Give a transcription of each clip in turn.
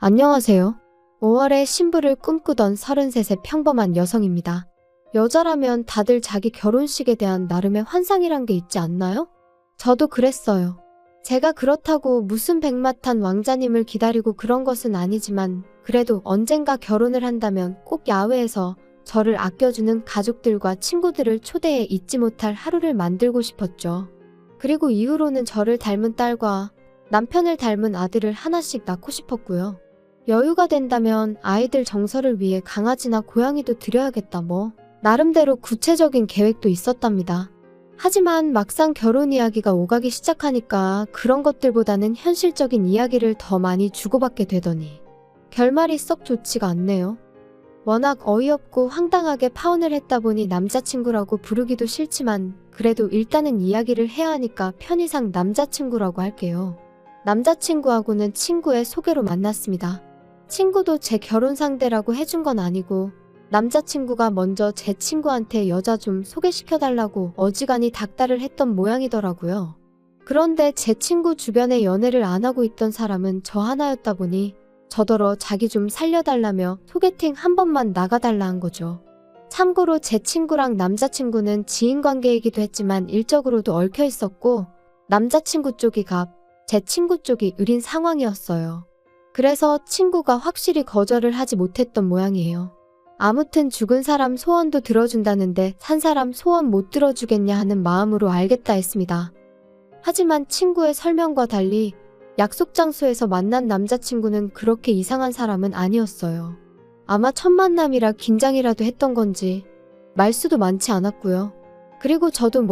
안녕하세요. 5월에 신부를 꿈꾸던 33의 평범한 여성입니다. 여자라면 다들 자기 결혼식에 대한 나름의 환상이란 게 있지 않나요? 저도 그랬어요. 제가 그렇다고 무슨 백마탄 왕자님을 기다리고 그런 것은 아니지만 그래도 언젠가 결혼을 한다면 꼭 야외에서 저를 아껴주는 가족들과 친구들을 초대해 잊지 못할 하루를 만들고 싶었죠. 그리고 이후로는 저를 닮은 딸과 남편을 닮은 아들을 하나씩 낳고 싶었고요. 여유가 된다면 아이들 정서를 위해 강아지나 고양이도 드려야겠다 나름대로 구체적인 계획도 있었답니다. 하지만 막상 결혼 이야기가 오가기 시작하니까 그런 것들보다는 현실적인 이야기를 더 많이 주고받게 되더니 결말이 썩 좋지가 않네요. 워낙 어이없고 황당하게 파혼을 했다 보니 남자친구라고 부르기도 싫지만 그래도 일단은 이야기를 해야 하니까 편의상 남자친구라고 할게요. 남자친구하고는 친구의 소개로 만났습니다. 친구도 제 결혼 상대라고 해준 건 아니고 남자친구가 먼저 제 친구한테 여자 좀 소개시켜달라고 어지간히 닥달을 했던 모양이더라고요. 그런데 제 친구 주변에 연애를 안 하고 있던 사람은 저 하나였다 보니 저더러 자기 좀 살려달라며 소개팅 한 번만 나가달라 한 거죠. 참고로 제 친구랑 남자친구는 지인관계이기도 했지만 일적으로도 얽혀 있었고 남자친구 쪽이 갑, 제 친구 쪽이 을인 상황이었어요. 그래서 친구가 확실히 거절을 하지 못했던 모양이에요. 아무튼 죽은 사람 소원도 들어준다는데 산 사람 소원 못 들어주겠냐 하는 마음으로 알겠다 했습니다. 하지만 친구의 설명과 달리 약속 장소에서 만난 남자친구는 그렇게 이상한 사람은 아니었어요. 아마 첫 만남이라 긴장이라도 했던 건지 말수도 많지 않았고요. 그리고 저도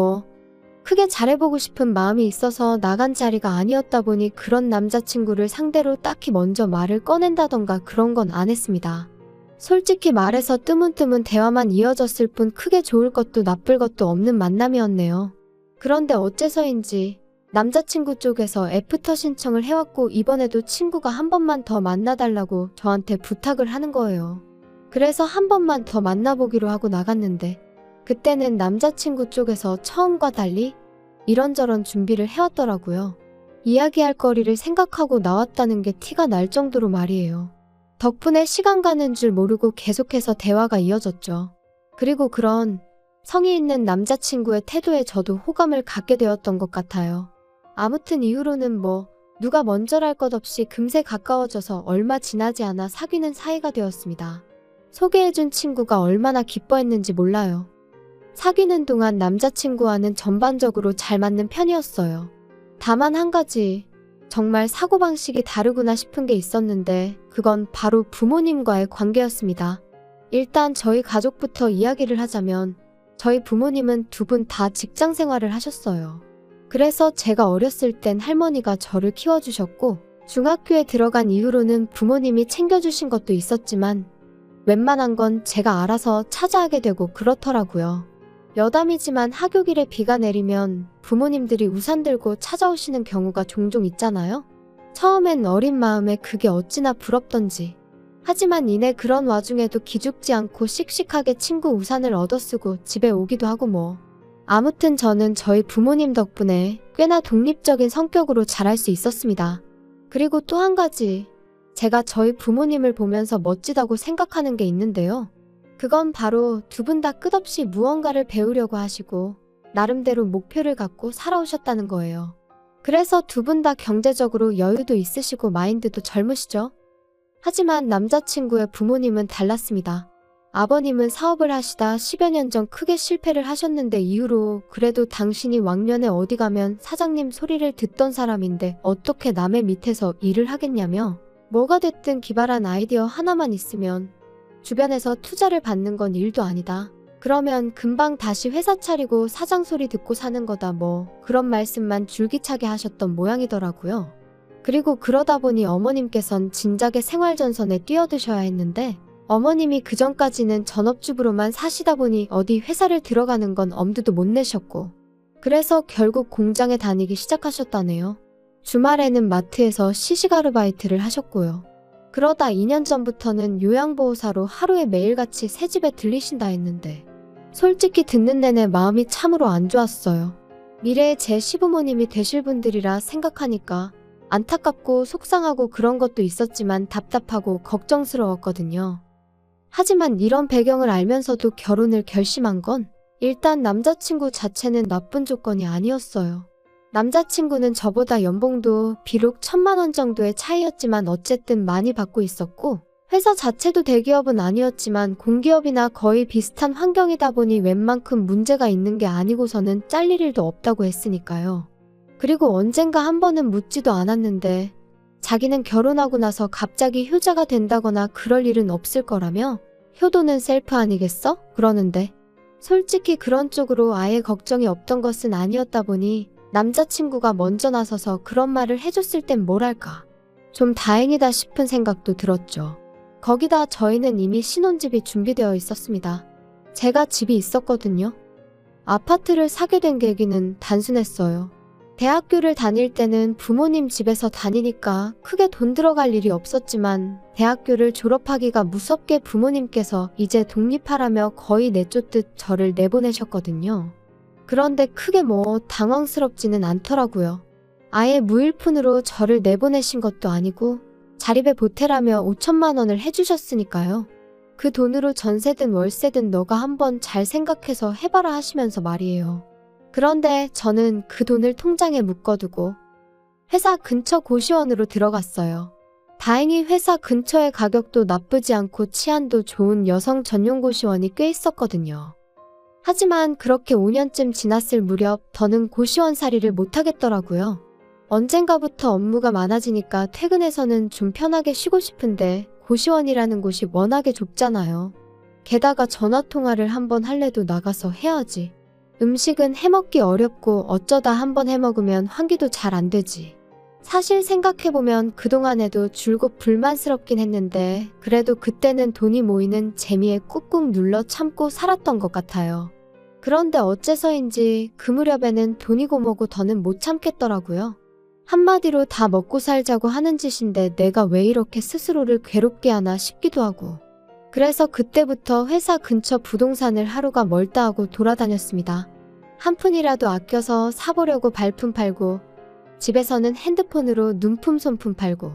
크게 잘해보고 싶은 마음이 있어서 나간 자리가 아니었다 보니 그런 남자친구를 상대로 딱히 먼저 말을 꺼낸다던가 그런 건 안 했습니다. 솔직히 말해서 뜨문뜨문 대화만 이어졌을 뿐 크게 좋을 것도 나쁠 것도 없는 만남이었네요. 그런데 어째서인지 남자친구 쪽에서 애프터 신청을 해왔고 이번에도 친구가 한 번만 더 만나달라고 저한테 부탁을 하는 거예요. 그래서 한 번만 더 만나보기로 하고 나갔는데 그때는 남자친구 쪽에서 처음과 달리 이런저런 준비를 해왔더라고요. 이야기할 거리를 생각하고 나왔다는 게 티가 날 정도로 말이에요. 덕분에 시간 가는 줄 모르고 계속해서 대화가 이어졌죠. 그리고 그런 성의 있는 남자친구의 태도에 저도 호감을 갖게 되었던 것 같아요. 아무튼 이후로는 누가 먼저랄 것 없이 금세 가까워져서 얼마 지나지 않아 사귀는 사이가 되었습니다. 소개해준 친구가 얼마나 기뻐했는지 몰라요. 사귀는 동안 남자친구와는 전반적으로 잘 맞는 편이었어요. 다만 한 가지 정말 사고방식이 다르구나 싶은 게 있었는데 그건 바로 부모님과의 관계였습니다. 일단 저희 가족부터 이야기를 하자면 저희 부모님은 두 분 다 직장 생활을 하셨어요. 그래서 제가 어렸을 땐 할머니가 저를 키워주셨고 중학교에 들어간 이후로는 부모님이 챙겨주신 것도 있었지만 웬만한 건 제가 알아서 찾아하게 되고 그렇더라고요. 여담이지만 하교길에 비가 내리면 부모님들이 우산 들고 찾아오시는 경우가 종종 있잖아요. 처음엔 어린 마음에 그게 어찌나 부럽던지. 하지만 이내 그런 와중에도 기죽지 않고 씩씩하게 친구 우산을 얻어쓰고 집에 오기도 하고 아무튼 저는 저희 부모님 덕분에 꽤나 독립적인 성격으로 자랄 수 있었습니다. 그리고 또 한 가지 제가 저희 부모님을 보면서 멋지다고 생각하는 게 있는데요. 그건 바로 두 분 다 끝없이 무언가를 배우려고 하시고 나름대로 목표를 갖고 살아오셨다는 거예요. 그래서 두 분 다 경제적으로 여유도 있으시고 마인드도 젊으시죠? 하지만 남자친구의 부모님은 달랐습니다. 아버님은 사업을 하시다 10여 년 전 크게 실패를 하셨는데 이후로 그래도 당신이 왕년에 어디 가면 사장님 소리를 듣던 사람인데 어떻게 남의 밑에서 일을 하겠냐며 뭐가 됐든 기발한 아이디어 하나만 있으면 주변에서 투자를 받는 건 일도 아니다. 그러면 금방 다시 회사 차리고 사장 소리 듣고 사는 거다 그런 말씀만 줄기차게 하셨던 모양이더라고요. 그리고 그러다 보니 어머님께선 진작에 생활전선에 뛰어드셔야 했는데 어머님이 그전까지는 전업주부로만 사시다 보니 어디 회사를 들어가는 건 엄두도 못 내셨고 그래서 결국 공장에 다니기 시작하셨다네요. 주말에는 마트에서 시식 아르바이트를 하셨고요. 그러다 2년 전부터는 요양보호사로 하루에 매일같이 새집에 들리신다 했는데 솔직히 듣는 내내 마음이 참으로 안 좋았어요. 미래의 제 시부모님이 되실 분들이라 생각하니까 안타깝고 속상하고 그런 것도 있었지만 답답하고 걱정스러웠거든요. 하지만 이런 배경을 알면서도 결혼을 결심한 건 일단 남자친구 자체는 나쁜 조건이 아니었어요. 남자친구는 저보다 연봉도 비록 1,000만 원 정도의 차이였지만 어쨌든 많이 받고 있었고 회사 자체도 대기업은 아니었지만 공기업이나 거의 비슷한 환경이다 보니 웬만큼 문제가 있는 게 아니고서는 잘릴 일도 없다고 했으니까요. 그리고 언젠가 한 번은 묻지도 않았는데 자기는 결혼하고 나서 갑자기 효자가 된다거나 그럴 일은 없을 거라며 효도는 셀프 아니겠어? 그러는데 솔직히 그런 쪽으로 아예 걱정이 없던 것은 아니었다 보니 남자친구가 먼저 나서서 그런 말을 해줬을 땐 뭐랄까 좀 다행이다 싶은 생각도 들었죠. 거기다 저희는 이미 신혼집이 준비되어 있었습니다. 제가 집이 있었거든요. 아파트를 사게 된 계기는 단순했어요. 대학교를 다닐 때는 부모님 집에서 다니니까 크게 돈 들어갈 일이 없었지만 대학교를 졸업하기가 무섭게 부모님께서 이제 독립하라며 거의 내쫓듯 저를 내보내셨거든요. 그런데 크게 뭐 당황스럽지는 않더라고요. 아예 무일푼으로 저를 내보내신 것도 아니고 자립에 보태라며 5천만 원을 해주셨으니까요. 그 돈으로 전세든 월세든 너가 한번 잘 생각해서 해봐라 하시면서 말이에요. 그런데 저는 그 돈을 통장에 묶어두고 회사 근처 고시원으로 들어갔어요. 다행히 회사 근처의 가격도 나쁘지 않고 치안도 좋은 여성 전용 고시원이 꽤 있었거든요. 하지만 그렇게 5년쯤 지났을 무렵 더는 고시원살이를 못하겠더라고요. 언젠가부터 업무가 많아지니까 퇴근해서는 좀 편하게 쉬고 싶은데 고시원이라는 곳이 워낙에 좁잖아요. 게다가 전화통화를 한번 할래도 나가서 해야지. 음식은 해먹기 어렵고 어쩌다 한번 해먹으면 환기도 잘 안 되지. 사실 생각해보면 그동안에도 줄곧 불만스럽긴 했는데 그래도 그때는 돈이 모이는 재미에 꾹꾹 눌러 참고 살았던 것 같아요. 그런데 어째서인지 그 무렵에는 돈이고 뭐고 더는 못 참겠더라고요. 한마디로 다 먹고 살자고 하는 짓인데 내가 왜 이렇게 스스로를 괴롭게 하나 싶기도 하고. 그래서 그때부터 회사 근처 부동산을 하루가 멀다 하고 돌아다녔습니다. 한 푼이라도 아껴서 사보려고 발품 팔고 집에서는 핸드폰으로 눈품 손품 팔고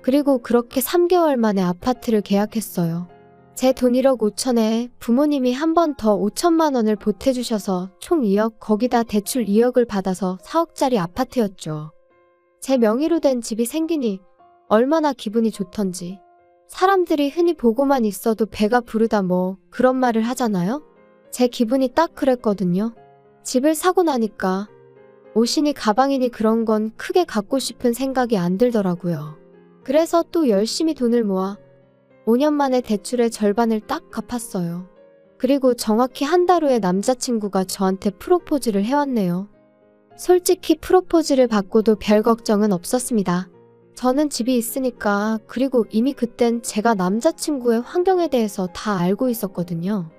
그리고 그렇게 3개월 만에 아파트를 계약했어요. 제 돈 1억 5천에 부모님이 한 번 더 5천만 원을 보태주셔서 총 2억 거기다 대출 2억을 받아서 4억짜리 아파트였죠. 제 명의로 된 집이 생기니 얼마나 기분이 좋던지. 사람들이 흔히 보고만 있어도 배가 부르다 뭐 그런 말을 하잖아요? 제 기분이 딱 그랬거든요. 집을 사고 나니까 옷이니 가방이니 그런 건 크게 갖고 싶은 생각이 안 들더라고요. 그래서 또 열심히 돈을 모아 5년 만에 대출의 절반을 딱 갚았어요. 그리고 정확히 한 달 후에 남자친구가 저한테 프로포즈를 해왔네요. 솔직히 프로포즈를 받고도 별 걱정은 없었습니다. 저는 집이 있으니까 그리고 이미 그땐 제가 남자친구의 환경에 대해서 다 알고 있었거든요.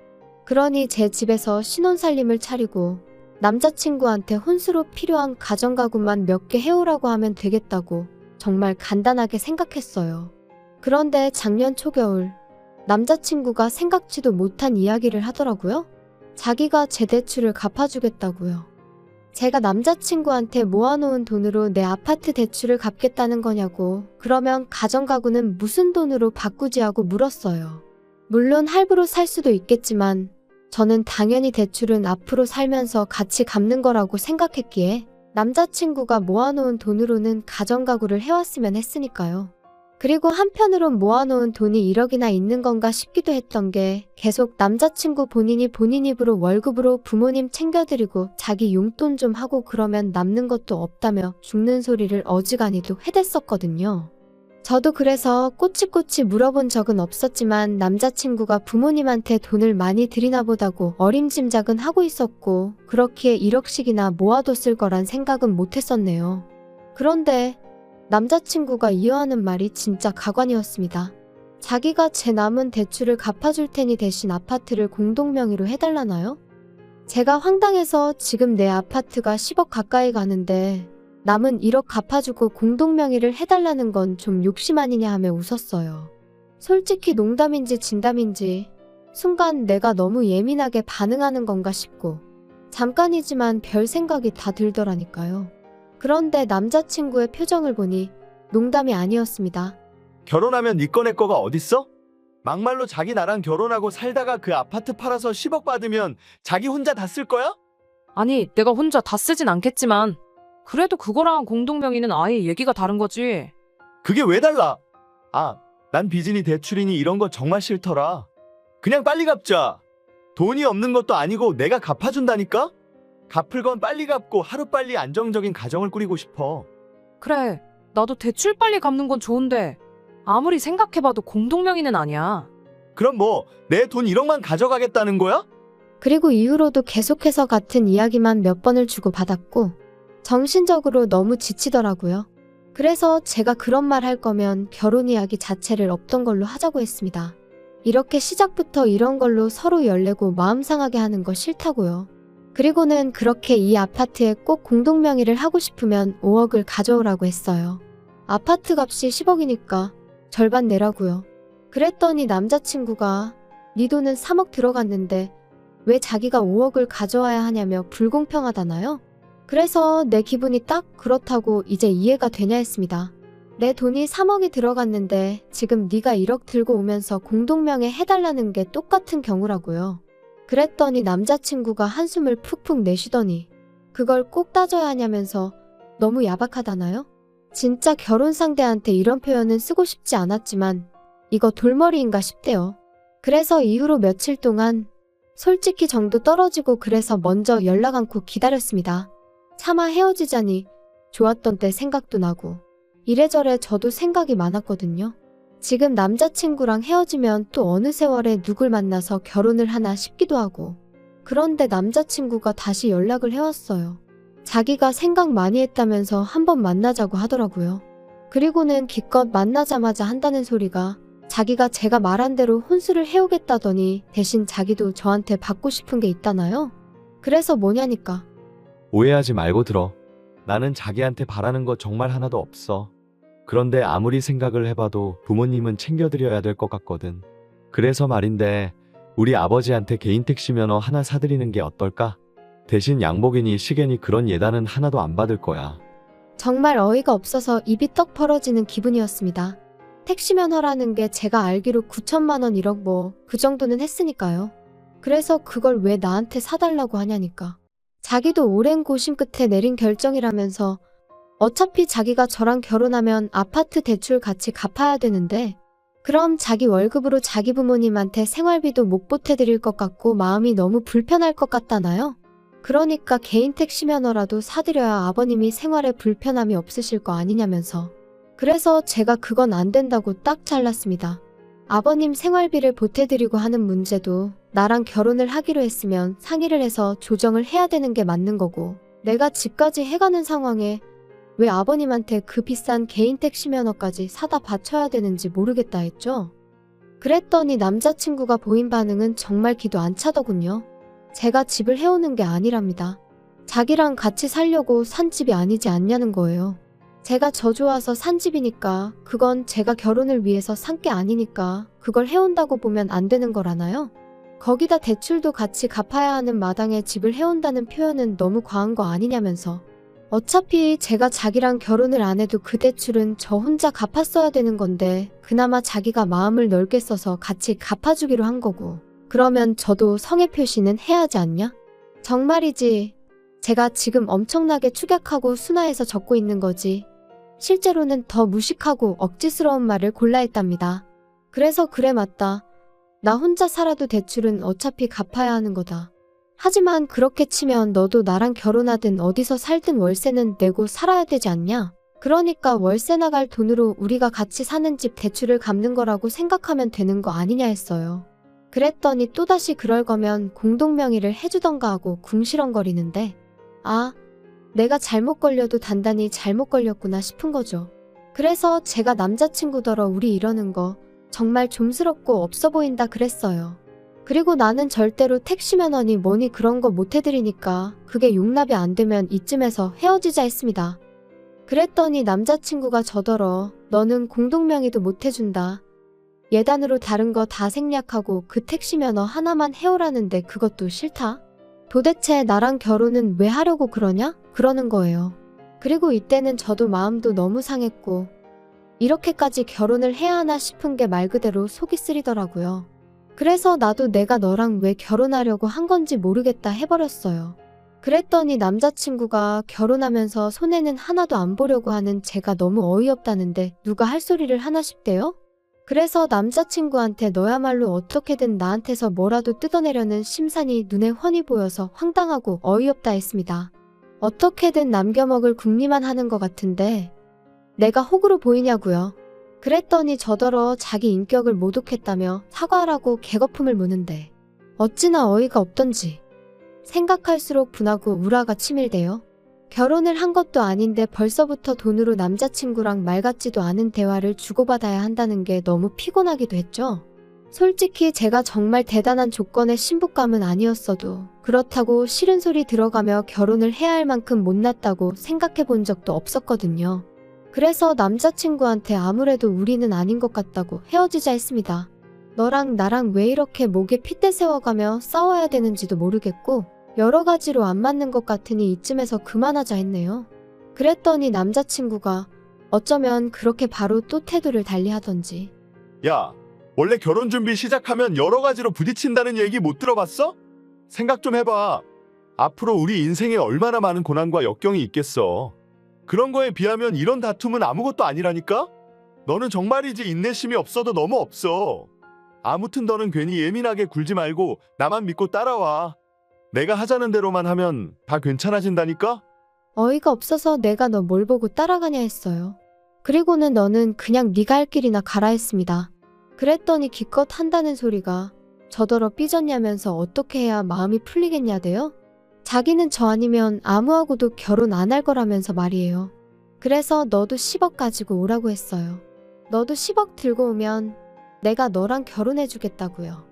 그러니 제 집에서 신혼살림을 차리고 남자친구한테 혼수로 필요한 가전가구만 몇 개 해오라고 하면 되겠다고 정말 간단하게 생각했어요. 그런데 작년 초겨울 남자친구가 생각지도 못한 이야기를 하더라고요. 자기가 제 대출을 갚아주겠다고요. 제가 남자친구한테 모아놓은 돈으로 내 아파트 대출을 갚겠다는 거냐고 그러면 가전가구는 무슨 돈으로 바꾸지 하고 물었어요. 물론 할부로 살 수도 있겠지만 저는 당연히 대출은 앞으로 살면서 같이 갚는 거라고 생각했기에 남자친구가 모아놓은 돈으로는 가전가구를 해왔으면 했으니까요. 그리고 한편으론 모아놓은 돈이 1억이나 있는 건가 싶기도 했던 게 계속 남자친구 본인 입으로 월급으로 부모님 챙겨드리고 자기 용돈 좀 하고 그러면 남는 것도 없다며 죽는 소리를 어지간히도 해댔었거든요. 저도 그래서 꼬치꼬치 물어본 적은 없었지만 남자친구가 부모님한테 돈을 많이 드리나 보다고 어림짐작은 하고 있었고 그렇기에 1억씩이나 모아뒀을 거란 생각은 못했었네요. 그런데 남자친구가 이어하는 말이 진짜 가관이었습니다. 자기가 제 남은 대출을 갚아줄 테니 대신 아파트를 공동명의로 해달라나요? 제가 황당해서 지금 내 아파트가 10억 가까이 가는데 남은 1억 갚아주고 공동명의를 해달라는 건 좀 욕심 아니냐 하며 웃었어요. 솔직히 농담인지 진담인지 순간 내가 너무 예민하게 반응하는 건가 싶고 잠깐이지만 별 생각이 다 들더라니까요. 그런데 남자친구의 표정을 보니 농담이 아니었습니다. 결혼하면 네 거 내 거가 어딨어? 막말로 자기 나랑 결혼하고 살다가 그 아파트 팔아서 10억 받으면 자기 혼자 다 쓸 거야? 아니, 내가 혼자 다 쓰진 않겠지만 그래도 그거랑 공동명의는 아예 얘기가 다른 거지. 그게 왜 달라? 아, 난 빚이니 대출이니 이런 거 정말 싫더라. 그냥 빨리 갚자. 돈이 없는 것도 아니고 내가 갚아준다니까? 갚을 건 빨리 갚고 하루빨리 안정적인 가정을 꾸리고 싶어. 그래, 나도 대출 빨리 갚는 건 좋은데 아무리 생각해봐도 공동명의는 아니야. 그럼 뭐 내 돈 1억만 가져가겠다는 거야? 그리고 이후로도 계속해서 같은 이야기만 몇 번을 주고받았고 정신적으로 너무 지치더라고요. 그래서 제가 그런 말 할 거면 결혼 이야기 자체를 없던 걸로 하자고 했습니다. 이렇게 시작부터 이런 걸로 서로 열내고 마음 상하게 하는 거 싫다고요. 그리고는 그렇게 이 아파트에 꼭 공동명의를 하고 싶으면 5억을 가져오라고 했어요. 아파트 값이 10억이니까 절반 내라고요. 그랬더니 남자친구가 네 돈은 3억 들어갔는데 왜 자기가 5억을 가져와야 하냐며 불공평하다나요? 그래서 내 기분이 딱 그렇다고 이제 이해가 되냐 했습니다. 내 돈이 3억이 들어갔는데 지금 네가 1억 들고 오면서 공동명의 해달라는 게 똑같은 경우라고요. 그랬더니 남자친구가 한숨을 푹푹 내쉬더니 그걸 꼭 따져야 하냐면서 너무 야박하다나요? 진짜 결혼 상대한테 이런 표현은 쓰고 싶지 않았지만 이거 돌머리인가 싶대요. 그래서 이후로 며칠 동안 솔직히 정도 떨어지고 그래서 먼저 연락 않고 기다렸습니다. 차마 헤어지자니 좋았던 때 생각도 나고 이래저래 저도 생각이 많았거든요. 지금 남자친구랑 헤어지면 또 어느 세월에 누굴 만나서 결혼을 하나 싶기도 하고 그런데 남자친구가 다시 연락을 해왔어요. 자기가 생각 많이 했다면서 한번 만나자고 하더라고요. 그리고는 기껏 만나자마자 한다는 소리가 자기가 제가 말한 대로 혼수를 해오겠다더니 대신 자기도 저한테 받고 싶은 게 있다나요? 그래서 뭐냐니까. 오해하지 말고 들어. 나는 자기한테 바라는 거 정말 하나도 없어. 그런데 아무리 생각을 해봐도 부모님은 챙겨드려야 될 것 같거든. 그래서 말인데 우리 아버지한테 개인 택시 면허 하나 사드리는 게 어떨까? 대신 양복이니 시계니 그런 예단은 하나도 안 받을 거야. 정말 어이가 없어서 입이 떡 벌어지는 기분이었습니다. 택시 면허라는 게 제가 알기로 9천만 원 1억 뭐 그 정도는 했으니까요. 그래서 그걸 왜 나한테 사달라고 하냐니까. 자기도 오랜 고심 끝에 내린 결정이라면서 어차피 자기가 저랑 결혼하면 아파트 대출 같이 갚아야 되는데 그럼 자기 월급으로 자기 부모님한테 생활비도 못 보태드릴 것 같고 마음이 너무 불편할 것 같다나요? 그러니까 개인 택시 면허라도 사드려야 아버님이 생활에 불편함이 없으실 거 아니냐면서. 그래서 제가 그건 안 된다고 딱 잘랐습니다. 아버님 생활비를 보태드리고 하는 문제도 나랑 결혼을 하기로 했으면 상의를 해서 조정을 해야 되는 게 맞는 거고 내가 집까지 해가는 상황에 왜 아버님한테 그 비싼 개인 택시 면허까지 사다 바쳐야 되는지 모르겠다 했죠. 그랬더니 남자친구가 보인 반응은 정말 기도 안 차더군요. 제가 집을 해오는 게 아니랍니다. 자기랑 같이 살려고 산 집이 아니지 않냐는 거예요. 제가 저 좋아서 산 집이니까 그건 제가 결혼을 위해서 산 게 아니니까 그걸 해온다고 보면 안 되는 거라나요? 거기다 대출도 같이 갚아야 하는 마당에 집을 해온다는 표현은 너무 과한 거 아니냐면서. 어차피 제가 자기랑 결혼을 안 해도 그 대출은 저 혼자 갚았어야 되는 건데 그나마 자기가 마음을 넓게 써서 같이 갚아주기로 한 거고 그러면 저도 성의 표시는 해야 하지 않냐? 정말이지. 제가 지금 엄청나게 축약하고 순화해서 적고 있는 거지. 실제로는 더 무식하고 억지스러운 말을 골라 했답니다. 그래서 그래 맞다. 나 혼자 살아도 대출은 어차피 갚아야 하는 거다. 하지만 그렇게 치면 너도 나랑 결혼하든 어디서 살든 월세는 내고 살아야 되지 않냐? 그러니까 월세 나갈 돈으로 우리가 같이 사는 집 대출을 갚는 거라고 생각하면 되는 거 아니냐 했어요. 그랬더니 또다시 그럴 거면 공동명의를 해주던가 하고 궁시렁거리는데 아, 내가 잘못 걸려도 단단히 잘못 걸렸구나 싶은 거죠. 그래서 제가 남자친구더러 우리 이러는 거 정말 좀스럽고 없어 보인다 그랬어요. 그리고 나는 절대로 택시 면허니 뭐니 그런 거 못 해드리니까 그게 용납이 안 되면 이쯤에서 헤어지자 했습니다. 그랬더니 남자친구가 저더러 너는 공동명의도 못 해준다. 예단으로 다른 거 다 생략하고 그 택시 면허 하나만 해오라는데 그것도 싫다? 도대체 나랑 결혼은 왜 하려고 그러냐? 그러는 거예요. 그리고 이때는 저도 마음도 너무 상했고 이렇게까지 결혼을 해야 하나 싶은 게 말 그대로 속이 쓰리더라고요. 그래서 나도 내가 너랑 왜 결혼하려고 한 건지 모르겠다 해버렸어요. 그랬더니 남자친구가 결혼하면서 손해는 하나도 안 보려고 하는 제가 너무 어이없다는데 누가 할 소리를 하나 싶대요? 그래서 남자친구한테 너야말로 어떻게든 나한테서 뭐라도 뜯어내려는 심산이 눈에 훤히 보여서 황당하고 어이없다 했습니다. 어떻게든 남겨먹을 궁리만 하는 것 같은데 내가 호구로 보이냐고요. 그랬더니 저더러 자기 인격을 모독했다며 사과하라고 개거품을 무는데 어찌나 어이가 없던지 생각할수록 분하고 우라가 치밀대요. 결혼을 한 것도 아닌데 벌써부터 돈으로 남자친구랑 말 같지도 않은 대화를 주고받아야 한다는 게 너무 피곤하기도 했죠. 솔직히 제가 정말 대단한 조건의 신부감은 아니었어도 그렇다고 싫은 소리 들어가며 결혼을 해야 할 만큼 못났다고 생각해 본 적도 없었거든요. 그래서 남자친구한테 아무래도 우리는 아닌 것 같다고 헤어지자 했습니다. 너랑 나랑 왜 이렇게 목에 핏대 세워가며 싸워야 되는지도 모르겠고 여러 가지로 안 맞는 것 같으니 이쯤에서 그만하자 했네요. 그랬더니 남자친구가 어쩌면 그렇게 바로 또 태도를 달리하던지 야, 원래 결혼 준비 시작하면 여러 가지로 부딪힌다는 얘기 못 들어봤어? 생각 좀 해봐. 앞으로 우리 인생에 얼마나 많은 고난과 역경이 있겠어. 그런 거에 비하면 이런 다툼은 아무것도 아니라니까? 너는 정말이지 인내심이 없어도 너무 없어. 아무튼 너는 괜히 예민하게 굴지 말고 나만 믿고 따라와. 내가 하자는 대로만 하면 다 괜찮아진다니까? 어이가 없어서 내가 너 뭘 보고 따라가냐 했어요. 그리고는 너는 그냥 네가 할 길이나 가라 했습니다. 그랬더니 기껏 한다는 소리가 저더러 삐졌냐면서 어떻게 해야 마음이 풀리겠냐대요? 자기는 저 아니면 아무하고도 결혼 안 할 거라면서 말이에요. 그래서 너도 10억 가지고 오라고 했어요. 너도 10억 들고 오면 내가 너랑 결혼해주겠다고요.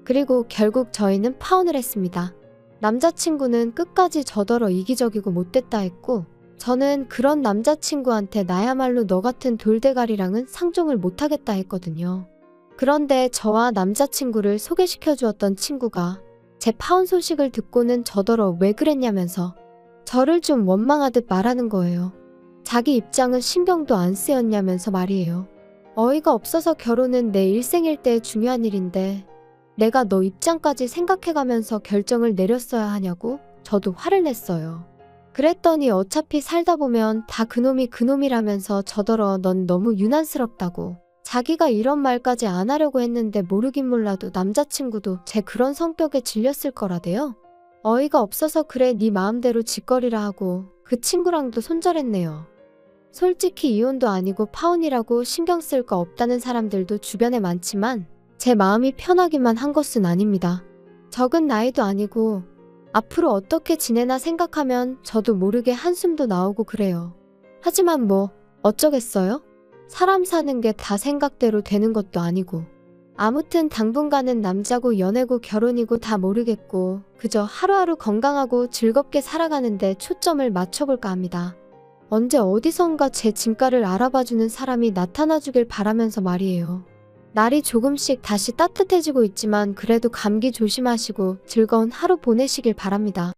그리고 결국 저희는 파혼을 했습니다. 남자친구는 끝까지 저더러 이기적이고 못됐다 했고 저는 그런 남자친구한테 나야말로 너 같은 돌대가리랑은 상종을 못하겠다 했거든요. 그런데 저와 남자친구를 소개시켜 주었던 친구가 제 파혼 소식을 듣고는 저더러 왜 그랬냐면서 저를 좀 원망하듯 말하는 거예요. 자기 입장은 신경도 안 쓰였냐면서 말이에요. 어이가 없어서 결혼은 내 일생일대의 중요한 일인데 내가 너 입장까지 생각해가면서 결정을 내렸어야 하냐고 저도 화를 냈어요. 그랬더니 어차피 살다 보면 다 그놈이 그놈이라면서 저더러 넌 너무 유난스럽다고 자기가 이런 말까지 안 하려고 했는데 모르긴 몰라도 남자친구도 제 그런 성격에 질렸을 거라대요. 어이가 없어서 그래 네 마음대로 짓거리라 하고 그 친구랑도 손절했네요. 솔직히 이혼도 아니고 파혼이라고 신경 쓸 거 없다는 사람들도 주변에 많지만 제 마음이 편하기만 한 것은 아닙니다. 적은 나이도 아니고 앞으로 어떻게 지내나 생각하면 저도 모르게 한숨도 나오고 그래요. 하지만 뭐 어쩌겠어요? 사람 사는 게 다 생각대로 되는 것도 아니고 아무튼 당분간은 남자고 연애고 결혼이고 다 모르겠고 그저 하루하루 건강하고 즐겁게 살아가는데 초점을 맞춰볼까 합니다. 언제 어디선가 제 진가를 알아봐주는 사람이 나타나주길 바라면서 말이에요. 날이 조금씩 다시 따뜻해지고 있지만 그래도 감기 조심하시고 즐거운 하루 보내시길 바랍니다.